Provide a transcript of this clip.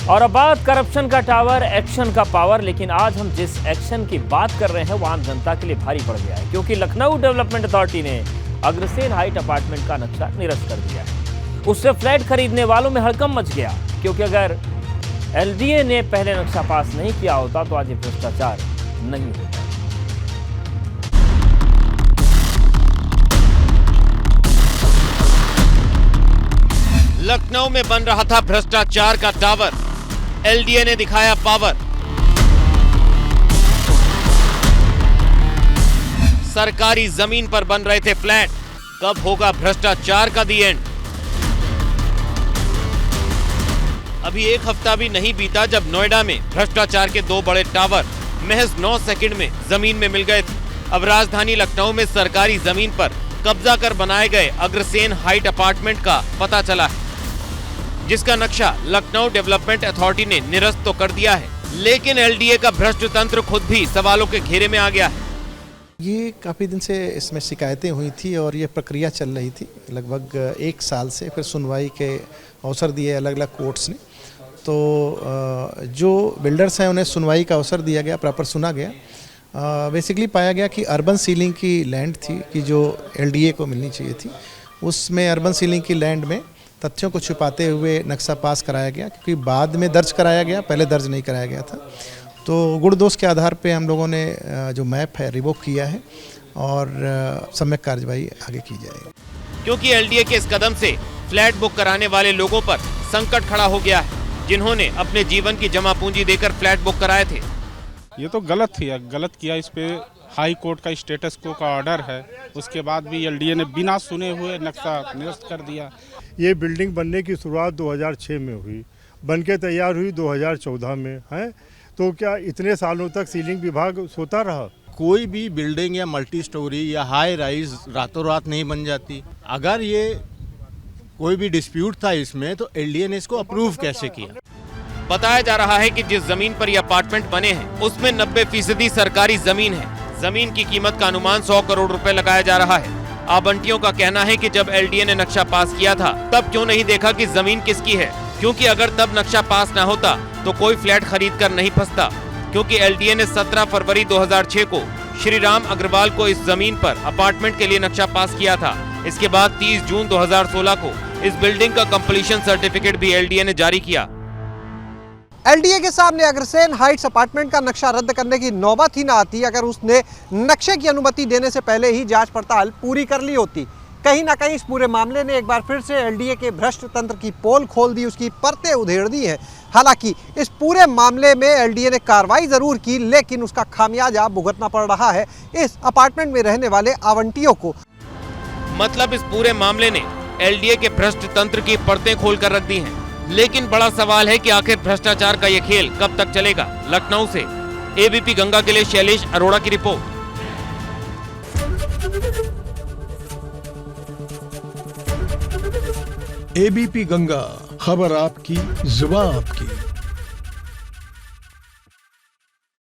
और अब बात करप्शन का टावर, एक्शन का पावर। लेकिन आज हम जिस एक्शन की बात कर रहे हैं वो आम जनता के लिए भारी पड़ गया है, क्योंकि लखनऊ डेवलपमेंट अथॉरिटी ने अग्रसेन हाइट अपार्टमेंट का नक्शा निरस्त कर दिया है। उससे फ्लैट खरीदने वालों में हड़कंप मच गया, क्योंकि अगर एलडीए ने पहले नक्शा पास नहीं किया होता तो आज ये भ्रष्टाचार नहीं होता। लखनऊ में बन रहा था भ्रष्टाचार का टावर, एलडीए ने दिखाया पावर। सरकारी जमीन पर बन रहे थे फ्लैट, कब होगा भ्रष्टाचार का दी एंड? अभी एक हफ्ता भी नहीं बीता जब नोएडा में भ्रष्टाचार के 2 बड़े टावर महज 9 सेकंड में जमीन में मिल गए थे। अब राजधानी लखनऊ में सरकारी जमीन पर कब्जा कर बनाए गए अग्रसेन हाइट अपार्टमेंट का पता चला है, जिसका नक्शा लखनऊ डेवलपमेंट अथॉरिटी ने निरस्त तो कर दिया है, लेकिन एलडीए का भ्रष्ट तंत्र खुद भी सवालों के घेरे में आ गया है। ये काफ़ी दिन से इसमें शिकायतें हुई थी और ये प्रक्रिया चल रही थी लगभग 1 साल से। फिर सुनवाई के अवसर दिए अलग अलग कोर्ट्स ने, तो जो बिल्डर्स हैं उन्हें सुनवाई का अवसर दिया गया, प्रॉपर सुना गया। बेसिकली पाया गया कि अर्बन सीलिंग की लैंड थी कि जो एलडीए को मिलनी चाहिए थी, उसमें अर्बन सीलिंग की लैंड में तथ्यों को छुपाते हुए नक्शा पास कराया गया, क्योंकि बाद में दर्ज कराया गया, पहले दर्ज नहीं कराया गया था। तो गुण दोष के आधार पे हम लोगों ने जो मैप है रिवोक किया है और सम्यक कार्यवाही आगे की जाएगी। क्योंकि एलडीए के इस कदम से फ्लैट बुक कराने वाले लोगों पर संकट खड़ा हो गया है, जिन्होंने अपने जीवन की जमा पूंजी देकर फ्लैट बुक कराए थे। ये तो गलत किया। इस पे हाई कोर्ट का स्टेटस को का ऑर्डर है, उसके बाद भी एलडीए ने बिना सुने हुए नक्शा निरस्त कर दिया। ये बिल्डिंग बनने की शुरुआत 2006 में हुई, बनके तैयार हुई 2014 में है। तो क्या इतने सालों तक सीलिंग विभाग सोता रहा? कोई भी बिल्डिंग या मल्टी स्टोरी या हाई राइज रातों रात नहीं बन जाती। अगर ये कोई भी डिस्प्यूट था इसमें, तो एलडीए ने इसको अप्रूव कैसे किया? बताया जा रहा है कि जिस जमीन पर ये अपार्टमेंट बने हैं उसमें 90% सरकारी जमीन है। जमीन की कीमत का अनुमान 100 करोड़ रुपए लगाया जा रहा है। आवंटियों का कहना है कि जब एलडीए ने नक्शा पास किया था तब क्यों नहीं देखा कि जमीन किसकी है, क्योंकि अगर तब नक्शा पास न होता तो कोई फ्लैट खरीद कर नहीं फंसता। क्योंकि एलडीए ने 17 फरवरी 2006 को श्री राम अग्रवाल को इस जमीन पर अपार्टमेंट के लिए नक्शा पास किया था। इसके बाद 30 जून 2016 को इस बिल्डिंग का कंप्लीशन सर्टिफिकेट भी एलडीए ने जारी किया। एलडीए के सामने अग्रसेन हाइट्स अपार्टमेंट का नक्शा रद्द करने की नौबत ही ना आती अगर उसने नक्शे की अनुमति देने से पहले ही जांच पड़ताल पूरी कर ली होती। कहीं ना कहीं इस पूरे मामले ने एक बार फिर से एलडीए के भ्रष्ट तंत्र की पोल खोल दी, उसकी परतें उधेड़ दी है। हालांकि इस पूरे मामले में एलडीए ने कार्रवाई जरूर की, लेकिन उसका खामियाजा भुगतना पड़ रहा है इस अपार्टमेंट में रहने वाले आवंटियों को। मतलब इस पूरे मामले ने एलडीए के भ्रष्ट तंत्र की परतें खोलकर रख दी हैं। लेकिन बड़ा सवाल है कि आखिर भ्रष्टाचार का ये खेल कब तक चलेगा। लखनऊ से एबीपी गंगा के लिए शैलेश अरोड़ा की रिपोर्ट। एबीपी गंगा, खबर आपकी, जुबान आपकी।